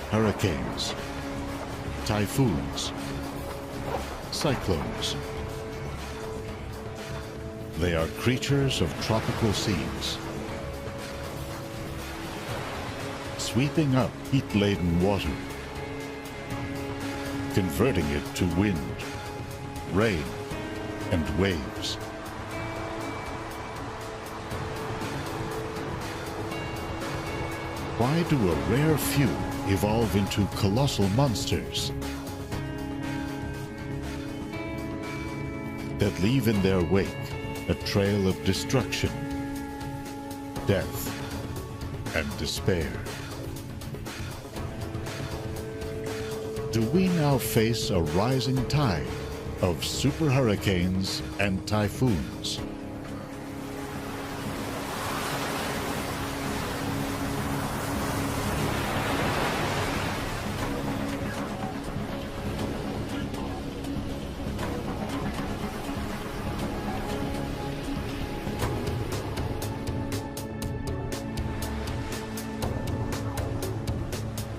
Hurricanes, typhoons, cyclones. They are creatures of tropical seas, sweeping up heat-laden water, converting it to wind, rain, and waves. Why do a rare few evolve into colossal monsters that leave in their wake a trail of destruction, death, and despair? Do we now face a rising tide of super hurricanes and typhoons?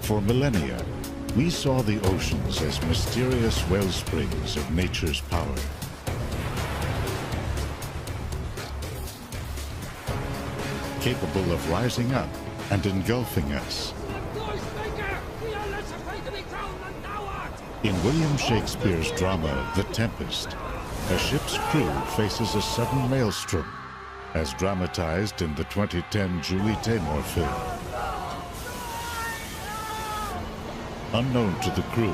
For millennia, we saw the oceans as mysterious wellsprings of nature's power. Capable of rising up and engulfing us. In William Shakespeare's drama, The Tempest, a ship's crew faces a sudden maelstrom, as dramatized in the 2010 Julie Taymor film. Unknown to the crew,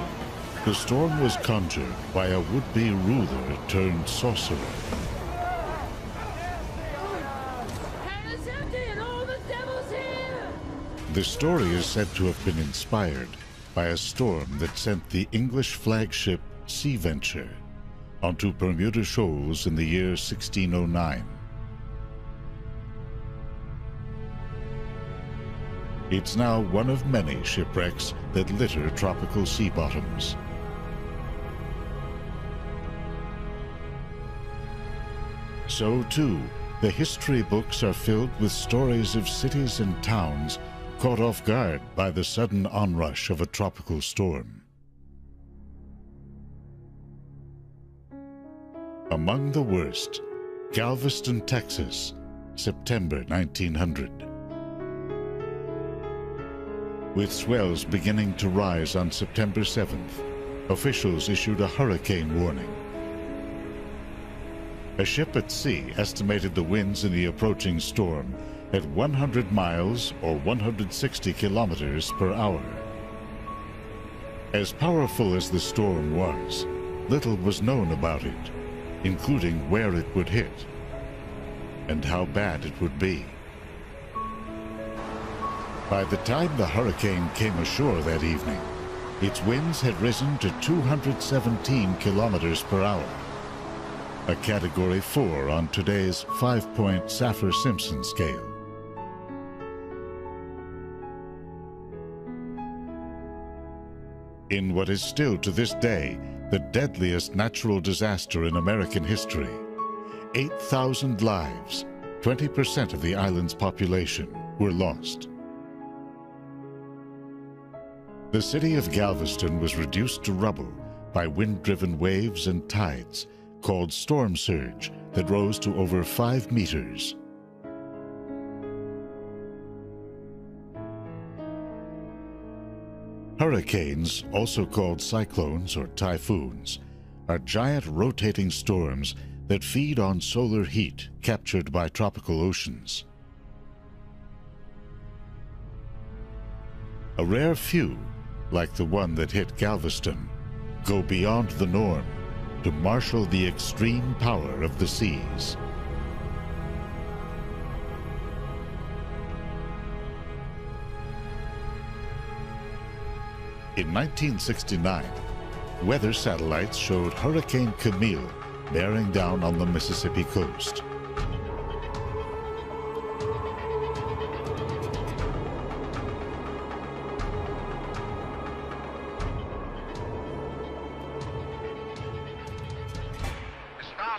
the storm was conjured by a would-be ruler turned sorcerer. Hell's empty and all the devil's here! The story is said to have been inspired by a storm that sent the English flagship Sea Venture onto Bermuda Shoals in the year 1609. It's now one of many shipwrecks that litter tropical sea bottoms. So too, the history books are filled with stories of cities and towns caught off guard by the sudden onrush of a tropical storm. Among the worst, Galveston, Texas, September 1900. With swells beginning to rise on September 7th, officials issued a hurricane warning. A ship at sea estimated the winds in the approaching storm at 100 miles or 160 kilometers per hour. As powerful as the storm was, little was known about it, including where it would hit and how bad it would be. By the time the hurricane came ashore that evening, its winds had risen to 217 kilometers per hour, a Category 4 on today's 5-point Saffir-Simpson scale. In what is still to this day the deadliest natural disaster in American history, 8,000 lives, 20% of the island's population, were lost. The city of Galveston was reduced to rubble by wind-driven waves and tides called storm surge that rose to over 5 meters. Hurricanes, also called cyclones or typhoons, are giant rotating storms that feed on solar heat captured by tropical oceans. A rare few, like the one that hit Galveston, go beyond the norm to marshal the extreme power of the seas. In 1969, weather satellites showed Hurricane Camille bearing down on the Mississippi coast.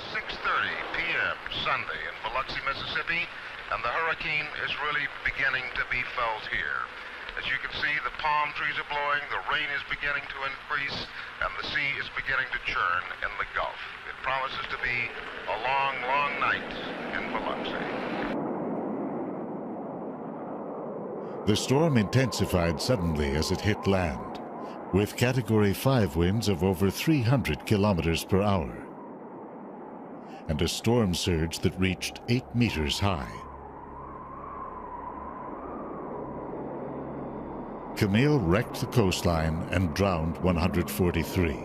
6:30 p.m. Sunday in Biloxi, Mississippi, and the hurricane is really beginning to be felt here. As you can see, the palm trees are blowing, the rain is beginning to increase, and the sea is beginning to churn in the Gulf. It promises to be a long, long night in Biloxi. The storm intensified suddenly as it hit land, with Category 5 winds of over 300 kilometers per hour, and a storm surge that reached 8 meters high. Camille wrecked the coastline and drowned 143.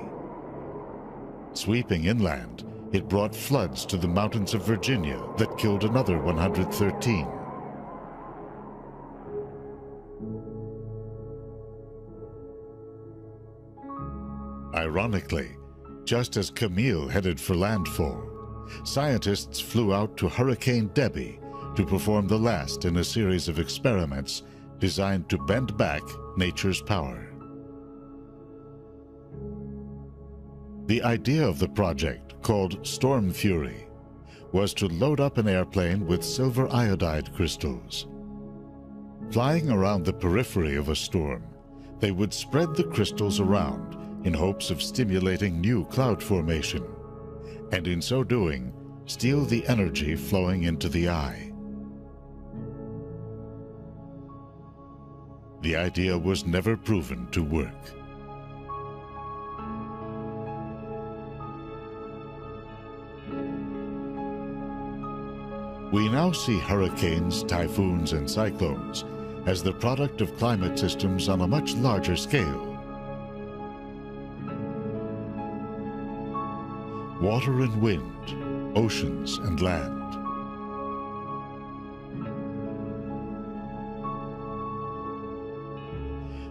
Sweeping inland, it brought floods to the mountains of Virginia that killed another 113. Ironically, just as Camille headed for landfall, scientists flew out to Hurricane Debbie to perform the last in a series of experiments designed to bend back nature's power. The idea of the project, called Storm Fury, was to load up an airplane with silver iodide crystals. Flying around the periphery of a storm, they would spread the crystals around in hopes of stimulating new cloud formation, and in so doing, steal the energy flowing into the eye. The idea was never proven to work. We now see hurricanes, typhoons, and cyclones as the product of climate systems on a much larger scale. Water and wind, oceans and land.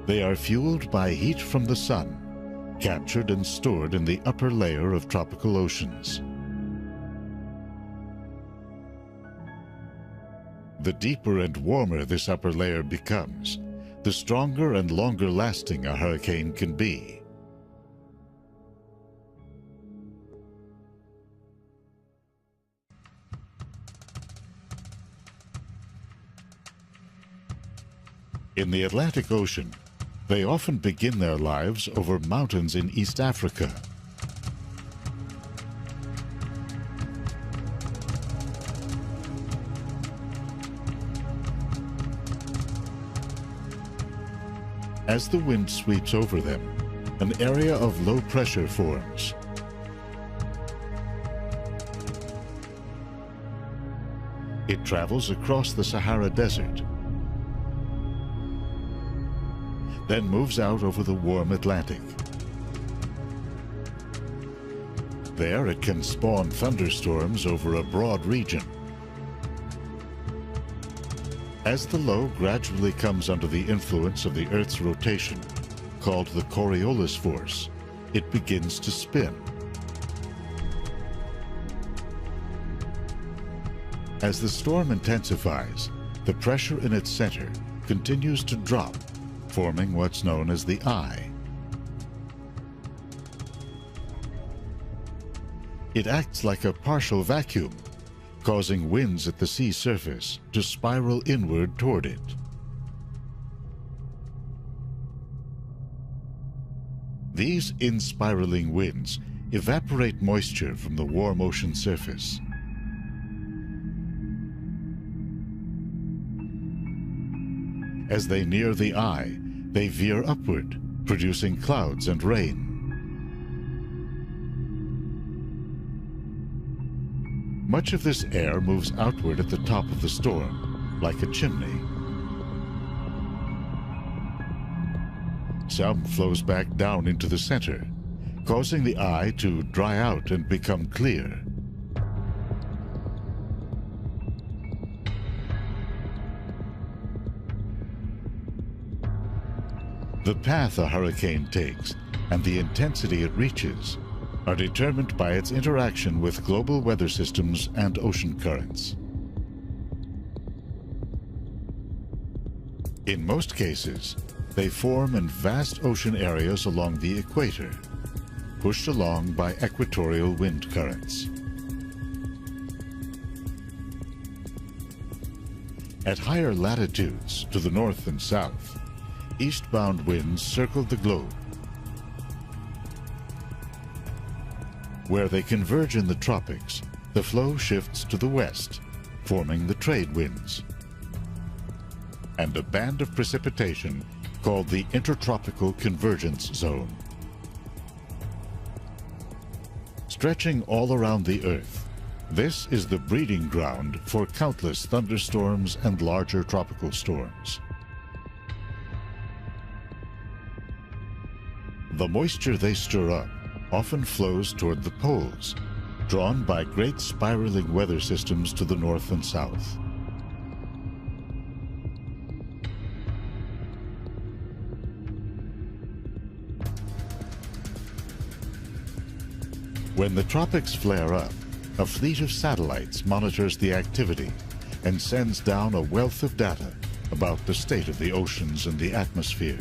They are fueled by heat from the sun, captured and stored in the upper layer of tropical oceans. The deeper and warmer this upper layer becomes, the stronger and longer lasting a hurricane can be. In the Atlantic Ocean, they often begin their lives over mountains in East Africa. As the wind sweeps over them, an area of low pressure forms. It travels across the Sahara Desert, then moves out over the warm Atlantic. There it can spawn thunderstorms over a broad region. As the low gradually comes under the influence of the Earth's rotation, called the Coriolis force, it begins to spin. As the storm intensifies, the pressure in its center continues to drop, forming what's known as the eye. It acts like a partial vacuum, causing winds at the sea surface to spiral inward toward it. These in-spiraling winds evaporate moisture from the warm ocean surface. As they near the eye, they veer upward, producing clouds and rain. Much of this air moves outward at the top of the storm, like a chimney. Some flows back down into the center, causing the eye to dry out and become clear. The path a hurricane takes and the intensity it reaches are determined by its interaction with global weather systems and ocean currents. In most cases, they form in vast ocean areas along the equator, pushed along by equatorial wind currents. At higher latitudes to the north and south, eastbound winds circle the globe. Where they converge in the tropics, the flow shifts to the west, forming the trade winds. And a band of precipitation called the Intertropical Convergence Zone. Stretching all around the Earth, this is the breeding ground for countless thunderstorms and larger tropical storms. The moisture they stir up often flows toward the poles, drawn by great spiraling weather systems to the north and south. When the tropics flare up, a fleet of satellites monitors the activity and sends down a wealth of data about the state of the oceans and the atmosphere.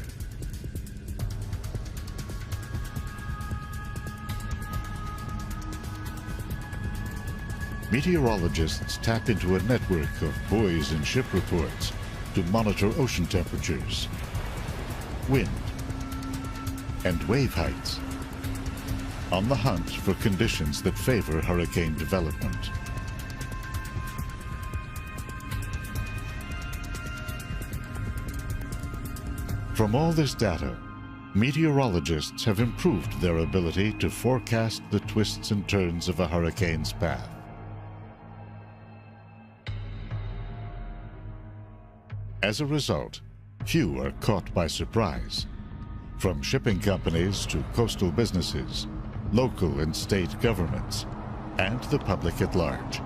Meteorologists tap into a network of buoys and ship reports to monitor ocean temperatures, wind, and wave heights, on the hunt for conditions that favor hurricane development. From all this data, meteorologists have improved their ability to forecast the twists and turns of a hurricane's path. As a result, few are caught by surprise. From shipping companies to coastal businesses, local and state governments, and the public at large.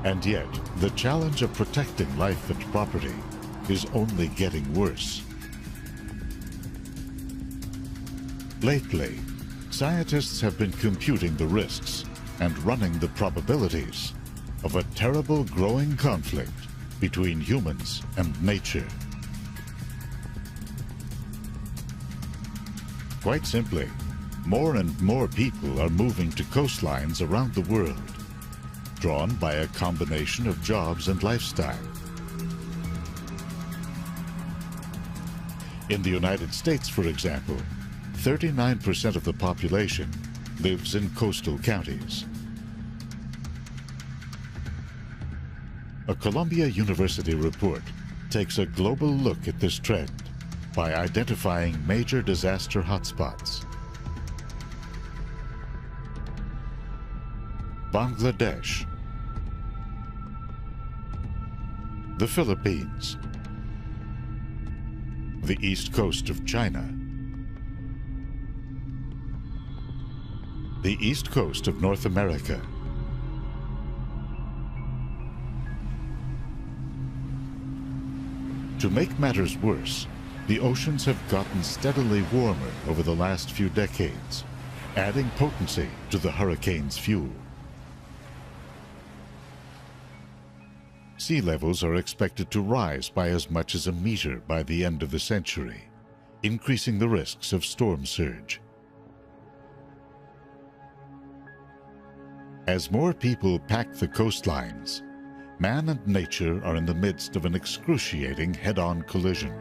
And yet, the challenge of protecting life and property is only getting worse. Lately, scientists have been computing the risks and running the probabilities of a terrible growing conflict between humans and nature. Quite simply, more and more people are moving to coastlines around the world, drawn by a combination of jobs and lifestyle. In the United States, for example, 39% of the population lives in coastal counties. A Columbia University report takes a global look at this trend by identifying major disaster hotspots. Bangladesh, the Philippines, the east coast of China, the east coast of North America, to make matters worse, the oceans have gotten steadily warmer over the last few decades, adding potency to the hurricane's fuel. Sea levels are expected to rise by as much as a meter by the end of the century, increasing the risks of storm surge. As more people pack the coastlines, man and nature are in the midst of an excruciating head-on collision.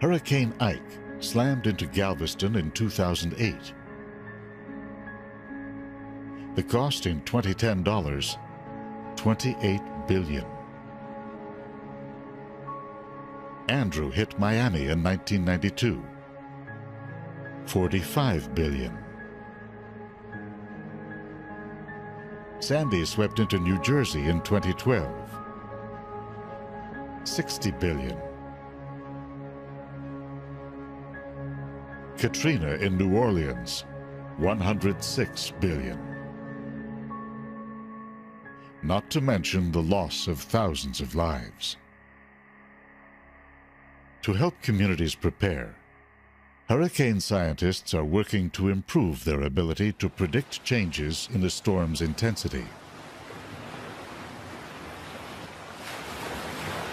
Hurricane Ike slammed into Galveston in 2008. The cost in 2010 dollars, $28 billion. Andrew hit Miami in 1992. $45 billion. Sandy swept into New Jersey in 2012. $60 billion. Katrina in New Orleans, $106 billion. Not to mention the loss of thousands of lives. To help communities prepare, hurricane scientists are working to improve their ability to predict changes in a storm's intensity.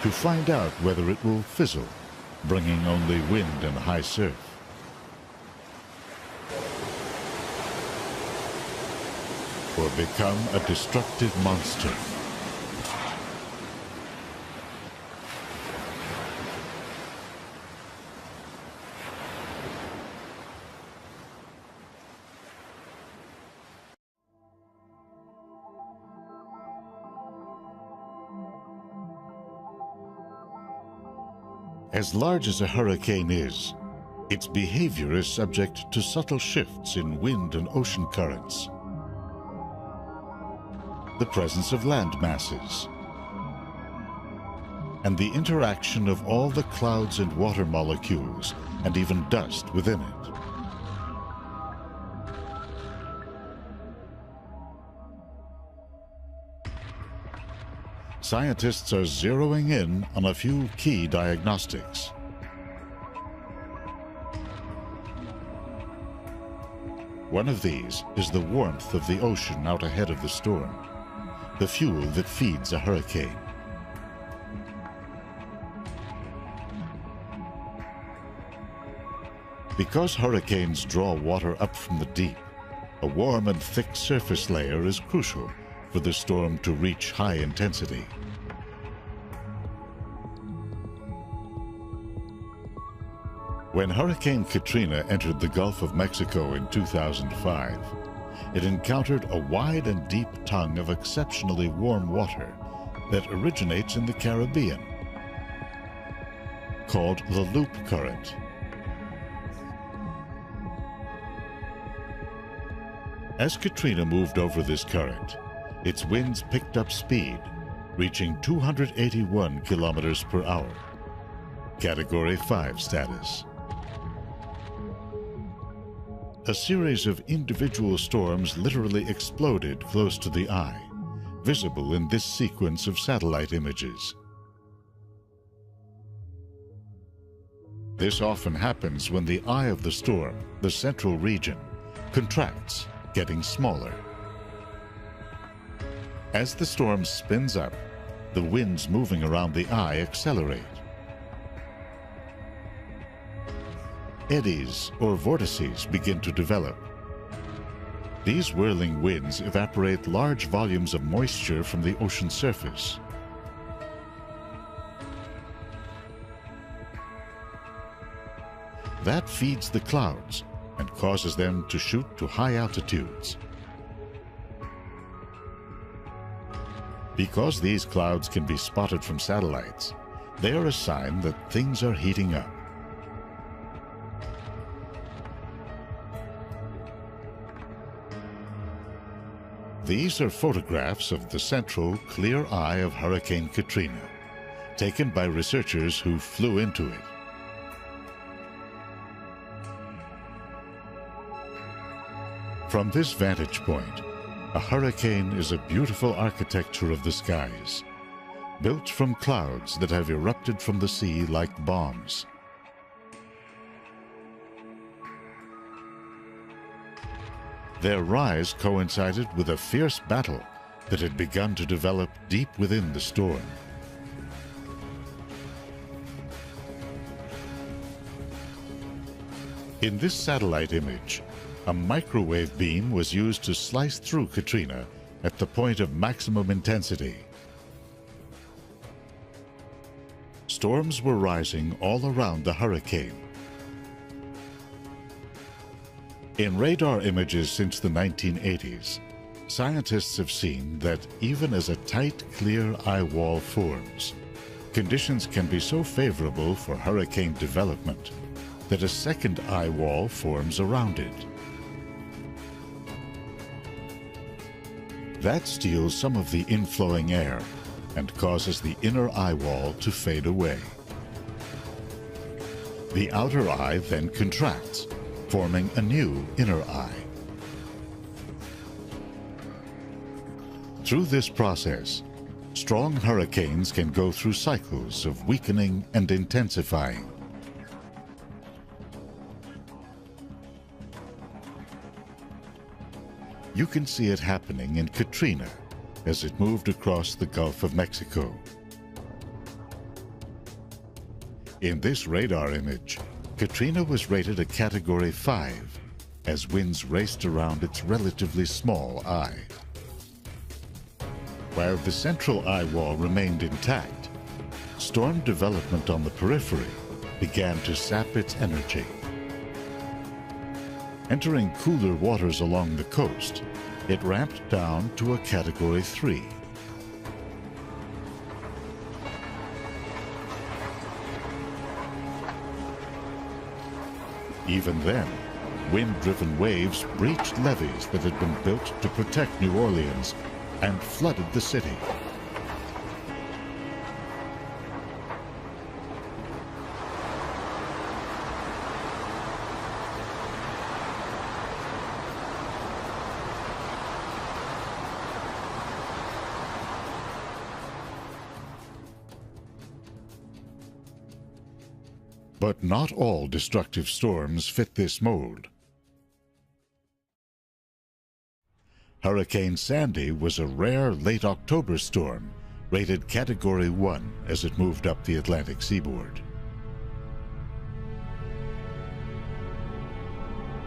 To find out whether it will fizzle, bringing only wind and high surf, or become a destructive monster. As large as a hurricane is, its behavior is subject to subtle shifts in wind and ocean currents, the presence of land masses, and the interaction of all the clouds and water molecules and even dust within it. Scientists are zeroing in on a few key diagnostics. One of these is the warmth of the ocean out ahead of the storm, the fuel that feeds a hurricane. Because hurricanes draw water up from the deep, a warm and thick surface layer is crucial for the storm to reach high intensity. When Hurricane Katrina entered the Gulf of Mexico in 2005, it encountered a wide and deep tongue of exceptionally warm water that originates in the Caribbean, called the Loop Current. As Katrina moved over this current, its winds picked up speed, reaching 281 kilometers per hour, Category 5 status. A series of individual storms literally exploded close to the eye, visible in this sequence of satellite images. This often happens when the eye of the storm, the central region, contracts, getting smaller. As the storm spins up, the winds moving around the eye accelerate. Eddies or vortices begin to develop. These whirling winds evaporate large volumes of moisture from the ocean surface. That feeds the clouds and causes them to shoot to high altitudes. Because these clouds can be spotted from satellites, they are a sign that things are heating up. These are photographs of the central, clear eye of Hurricane Katrina, taken by researchers who flew into it. From this vantage point, a hurricane is a beautiful architecture of the skies, built from clouds that have erupted from the sea like bombs. Their rise coincided with a fierce battle that had begun to develop deep within the storm. In this satellite image, a microwave beam was used to slice through Katrina at the point of maximum intensity. Storms were rising all around the hurricane. In radar images since the 1980s, scientists have seen that even as a tight, clear eye wall forms, conditions can be so favorable for hurricane development that a second eye wall forms around it. That steals some of the inflowing air and causes the inner eye wall to fade away. The outer eye then contracts, forming a new inner eye. Through this process, strong hurricanes can go through cycles of weakening and intensifying. You can see it happening in Katrina as it moved across the Gulf of Mexico. In this radar image, Katrina was rated a Category 5 as winds raced around its relatively small eye. While the central eye wall remained intact, storm development on the periphery began to sap its energy. Entering cooler waters along the coast, it ramped down to a Category 3. Even then, wind-driven waves breached levees that had been built to protect New Orleans and flooded the city. But not all destructive storms fit this mold. Hurricane Sandy was a rare late October storm, rated Category 1 as it moved up the Atlantic seaboard.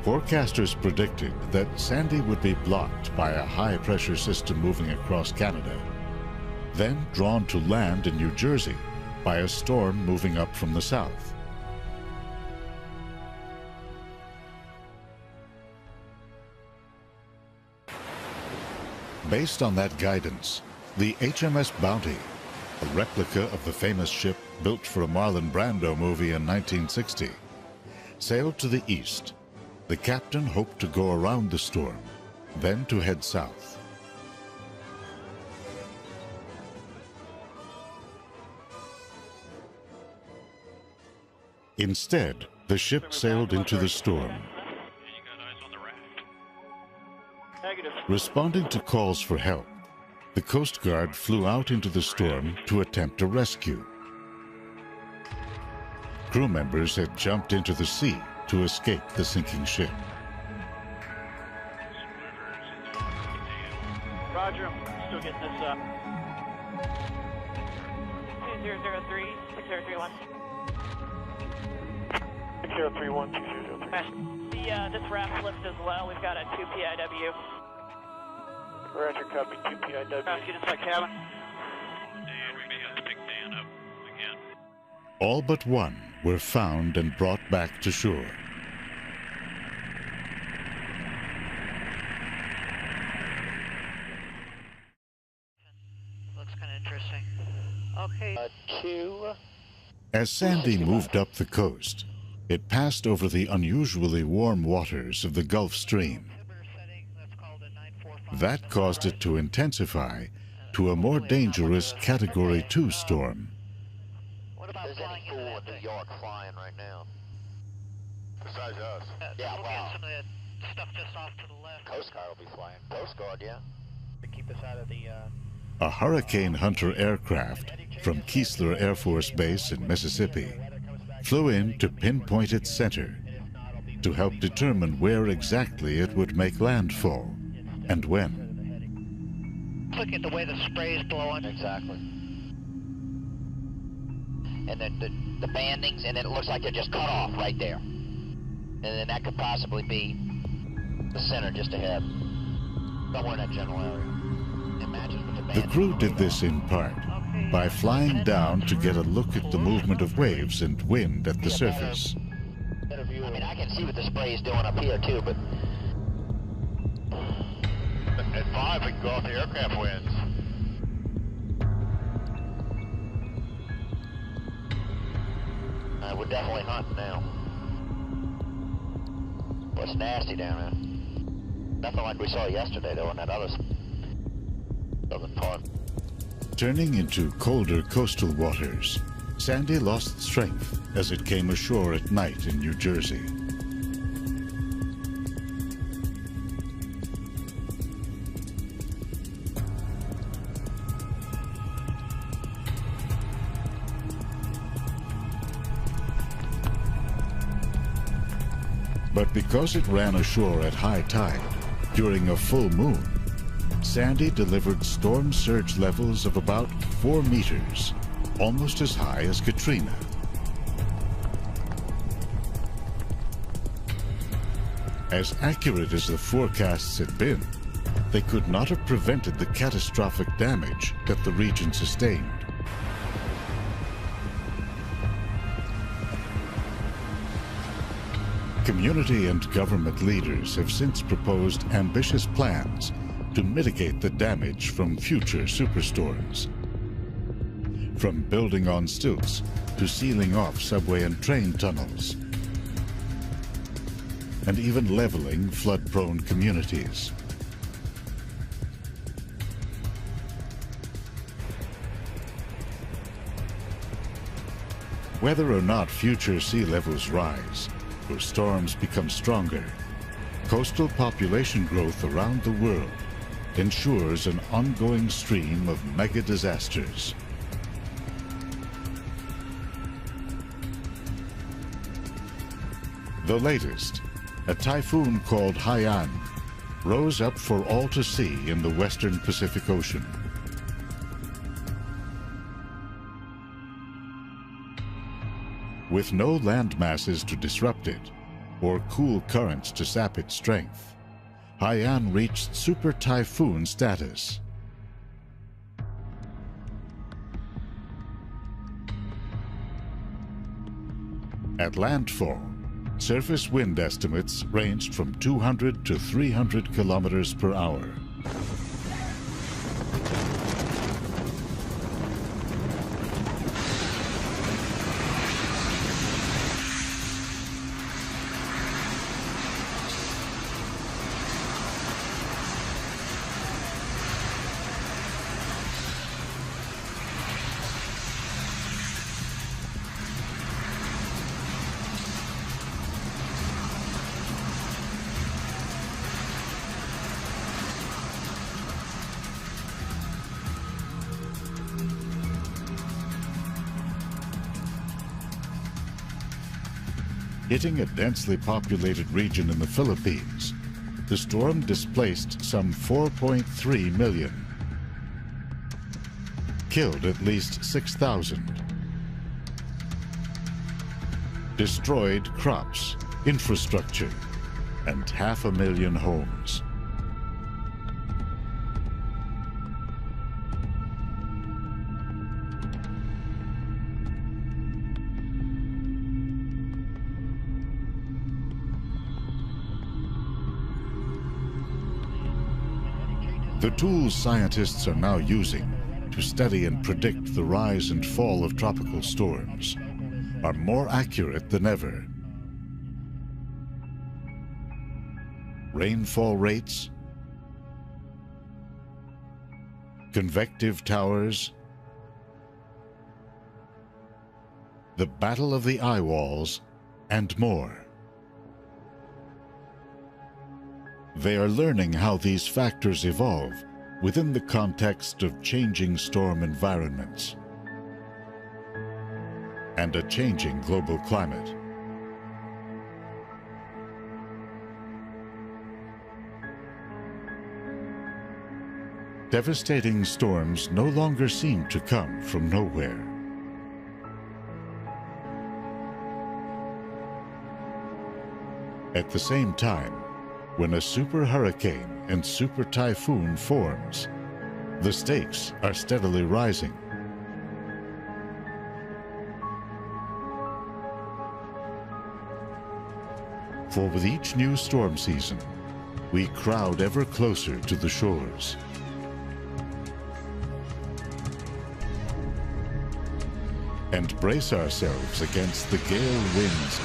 Forecasters predicted that Sandy would be blocked by a high-pressure system moving across Canada, then drawn to land in New Jersey by a storm moving up from the south. Based on that guidance, the HMS Bounty, a replica of the famous ship built for a Marlon Brando movie in 1960, sailed to the east. The captain hoped to go around the storm, then to head south. Instead, the ship sailed into the storm. Responding to calls for help, the Coast Guard flew out into the storm to attempt a rescue. Crew members had jumped into the sea to escape the sinking ship. Roger, still getting this up. 2003, 6031. 6031, 2003. This raft lift is low. We've got a 2 PIW. Roger, copy, 2 PIW. Rescue to my cabin. Dan, we may have to pick Dan up again. All but one were found and brought back to shore. Looks kind of interesting. Okay. 2. As Sandy moved up the coast, it passed over the unusually warm waters of the Gulf Stream. That caused it to intensify to a more dangerous Category 2 storm. What about flying into that New thing? York flying right now? Besides us. Yeah, Looking wow. at some of that stuff just off to the left. Coast Guard will be flying. Coast Guard, yeah. To keep us out of the, A Hurricane Hunter aircraft from Keesler Air Force Base in Mississippi flew in to pinpoint its center to help determine where exactly it would make landfall and when. Look at the way the spray is blowing. Exactly. And then the bandings, and it looks like they're just cut off right there. And then that could possibly be the center just ahead. Somewhere in that general area. Imagine with the The bandings. crew did this in part by flying down to get a look at the movement of waves and wind at the surface. I mean, I can see what the spray is doing up here too, but at 5 we can go off the aircraft winds. We're definitely hunting now. Well, it's nasty down there. Nothing like we saw yesterday though in that other southern part. Turning into colder coastal waters, Sandy lost strength as it came ashore at night in New Jersey. But because it ran ashore at high tide during a full moon, Sandy delivered storm surge levels of about 4 meters, almost as high as Katrina. As accurate as the forecasts had been, they could not have prevented the catastrophic damage that the region sustained. Community and government leaders have since proposed ambitious plans to mitigate the damage from future superstorms. From building on stilts to sealing off subway and train tunnels, and even leveling flood-prone communities. Whether or not future sea levels rise or storms become stronger, coastal population growth around the world ensures an ongoing stream of mega disasters. The latest, a typhoon called Haiyan, rose up for all to see in the western Pacific Ocean. With no land masses to disrupt it, or cool currents to sap its strength, Haiyan reached super typhoon status. At landfall, surface wind estimates ranged from 200 to 300 kilometers per hour. Hitting a densely populated region in the Philippines, the storm displaced some 4.3 million, killed at least 6,000, destroyed crops, infrastructure, and 500,000 homes. The tools scientists are now using to study and predict the rise and fall of tropical storms are more accurate than ever. Rainfall rates, convective towers, the battle of the eye walls, and more. They are learning how these factors evolve within the context of changing storm environments and a changing global climate. Devastating storms no longer seem to come from nowhere. At the same time, when a super hurricane and super typhoon forms, the stakes are steadily rising. For with each new storm season, we crowd ever closer to the shores. And brace ourselves against the gale winds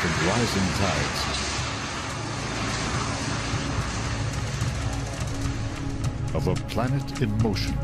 and rising tides. Of a planet in motion.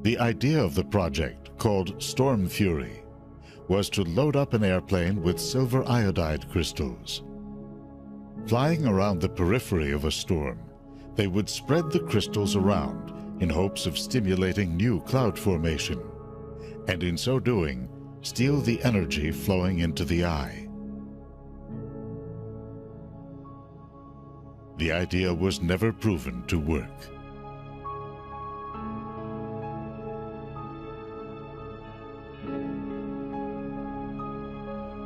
The idea of the project, called Storm Fury, was to load up an airplane with silver iodide crystals. Flying around the periphery of a storm, they would spread the crystals around in hopes of stimulating new cloud formation, and in so doing, steal the energy flowing into the eye. The idea was never proven to work.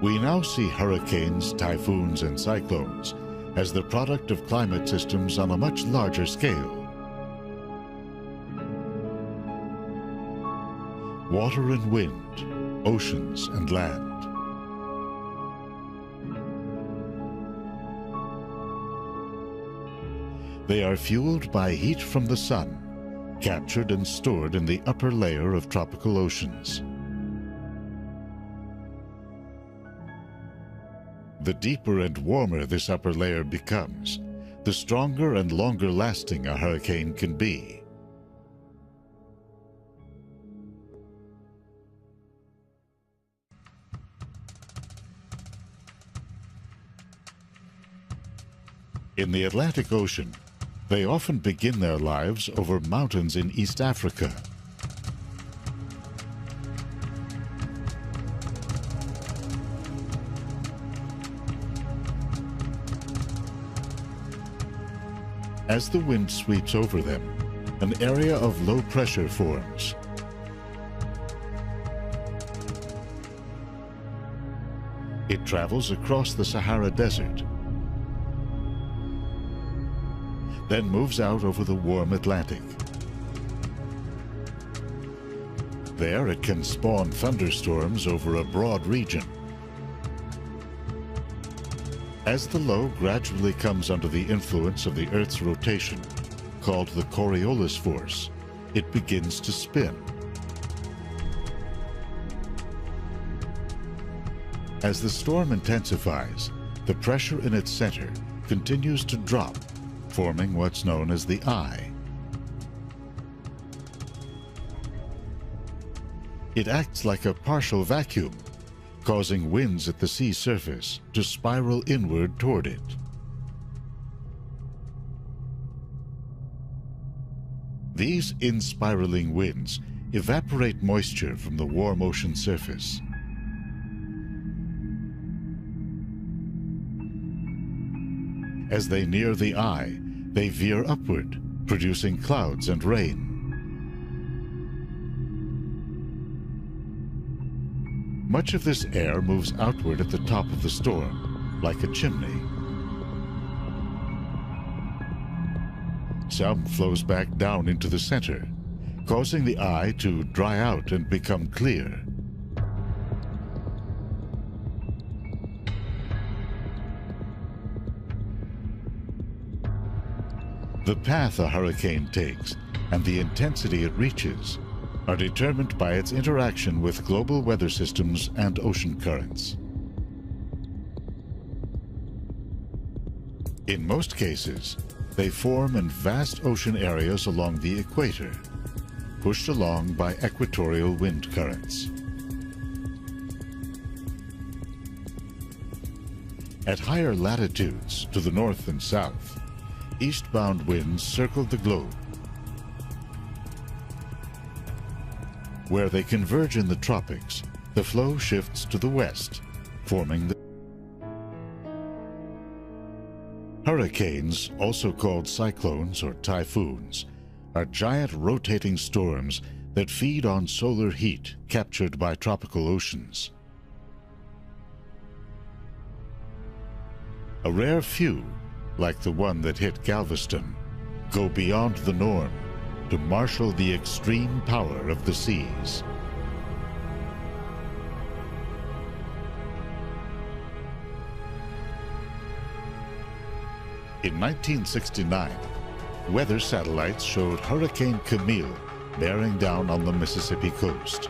We now see hurricanes, typhoons, and cyclones as the product of climate systems on a much larger scale. Water and wind, oceans and land. They are fueled by heat from the sun, captured and stored in the upper layer of tropical oceans. The deeper and warmer this upper layer becomes, the stronger and longer lasting a hurricane can be. In the Atlantic Ocean, they often begin their lives over mountains in East Africa. As the wind sweeps over them, an area of low pressure forms. It travels across the Sahara Desert, then moves out over the warm Atlantic. There it can spawn thunderstorms over a broad region. As the low gradually comes under the influence of the Earth's rotation, called the Coriolis force, it begins to spin. As the storm intensifies, the pressure in its center continues to drop, forming what's known as the eye. It acts like a partial vacuum, causing winds at the sea surface to spiral inward toward it. These in-spiraling winds evaporate moisture from the warm ocean surface. As they near the eye, they veer upward, producing clouds and rain. Much of this air moves outward at the top of the storm, like a chimney. Some flows back down into the center, causing the eye to dry out and become clear. The path a hurricane takes and the intensity it reaches are determined by its interaction with global weather systems and ocean currents. In most cases, they form in vast ocean areas along the equator, pushed along by equatorial wind currents. At higher latitudes, to the north and south, eastbound winds circle the globe. Where they converge in the tropics, the flow shifts to the west, forming the hurricanes, also called cyclones or typhoons, are giant rotating storms that feed on solar heat captured by tropical oceans. A rare few, like the one that hit Galveston, go beyond the norm to marshal the extreme power of the seas. In 1969, weather satellites showed Hurricane Camille bearing down on the Mississippi coast.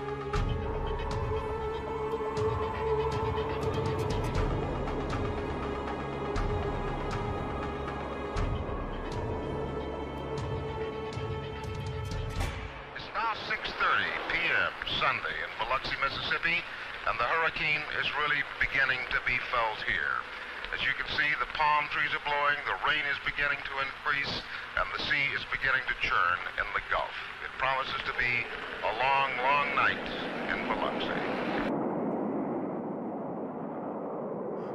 It's now 6:30. p.m. Sunday in Biloxi, Mississippi, and the hurricane is really beginning to be felt here. As you can see, the palm trees are blowing, the rain is beginning to increase, and the sea is beginning to churn in the Gulf. It promises to be a long, long night in Biloxi.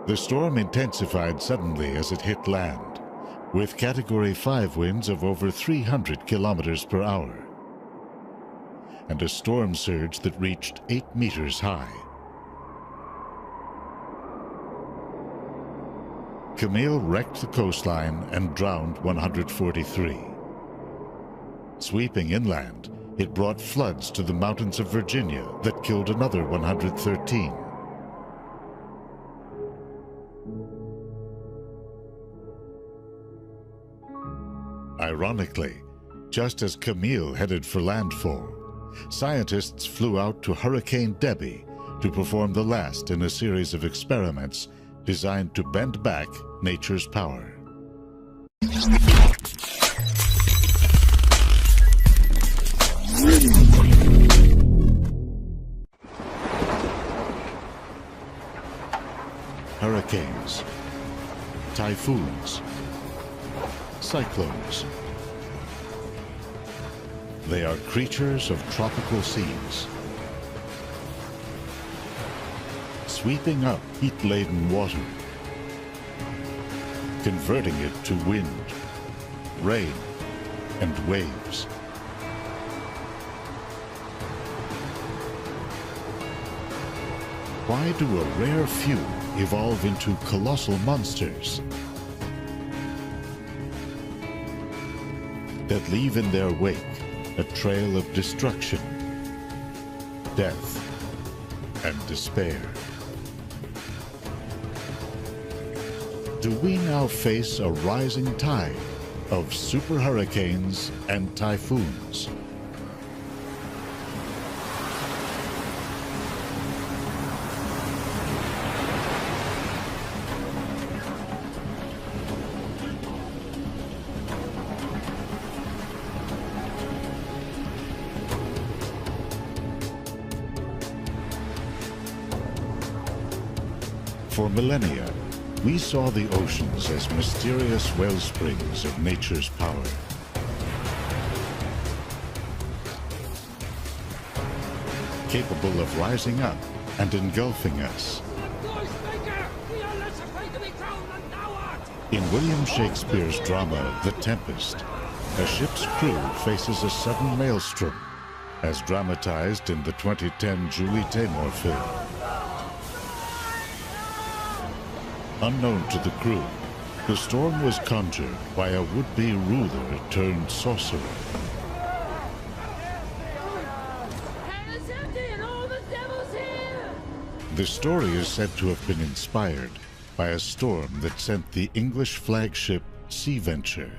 The storm intensified suddenly as it hit land, with Category 5 winds of over 300 kilometers per hour, and a storm surge that reached 8 meters high. Camille wrecked the coastline and drowned 143. Sweeping inland, it brought floods to the mountains of Virginia that killed another 113. Ironically, just as Camille headed for landfall, scientists flew out to Hurricane Debbie to perform the last in a series of experiments designed to bend back nature's power. Hurricanes, typhoons, cyclones. They are creatures of tropical seas, sweeping up heat-laden water, converting it to wind, rain, and waves. Why do a rare few evolve into colossal monsters that leave in their wake a trail of destruction, death, and despair? Do we now face a rising tide of super hurricanes and typhoons? For millennia, we saw the oceans as mysterious wellsprings of nature's power. Capable of rising up and engulfing us. In William Shakespeare's drama, The Tempest, a ship's crew faces a sudden maelstrom, as dramatized in the 2010 Julie Taymor film. Unknown to the crew, the storm was conjured by a would-be ruler turned sorcerer. Hell's empty and all the devil's here! The story is said to have been inspired by a storm that sent the English flagship Sea Venture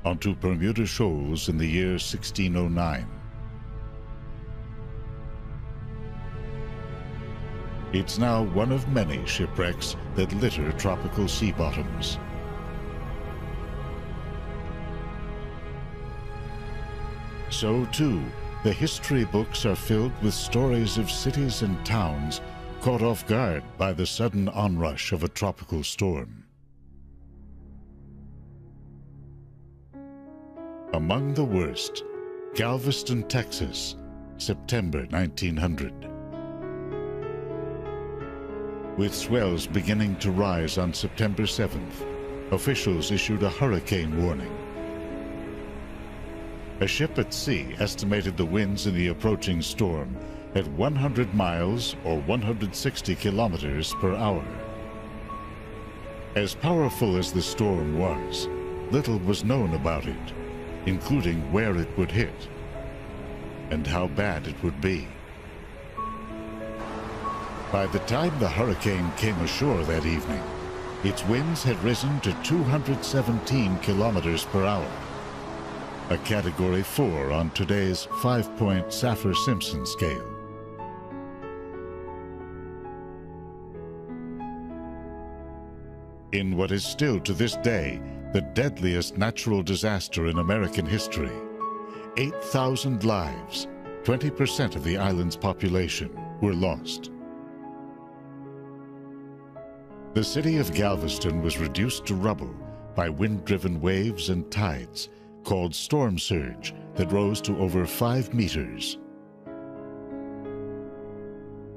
onto Bermuda Shoals in the year 1609. It's now one of many shipwrecks that litter tropical sea bottoms. So too, the history books are filled with stories of cities and towns caught off guard by the sudden onrush of a tropical storm. Among the worst, Galveston, Texas, September 1900. With swells beginning to rise on September 7th, officials issued a hurricane warning. A ship at sea estimated the winds in the approaching storm at 100 miles or 160 kilometers per hour. As powerful as the storm was, little was known about it, including where it would hit and how bad it would be. By the time the hurricane came ashore that evening, its winds had risen to 217 kilometers per hour, a Category 4 on today's 5-point Saffir-Simpson scale. In what is still to this day the deadliest natural disaster in American history, 8,000 lives, 20% of the island's population were lost. The city of Galveston was reduced to rubble by wind-driven waves and tides called storm surge that rose to over 5 meters.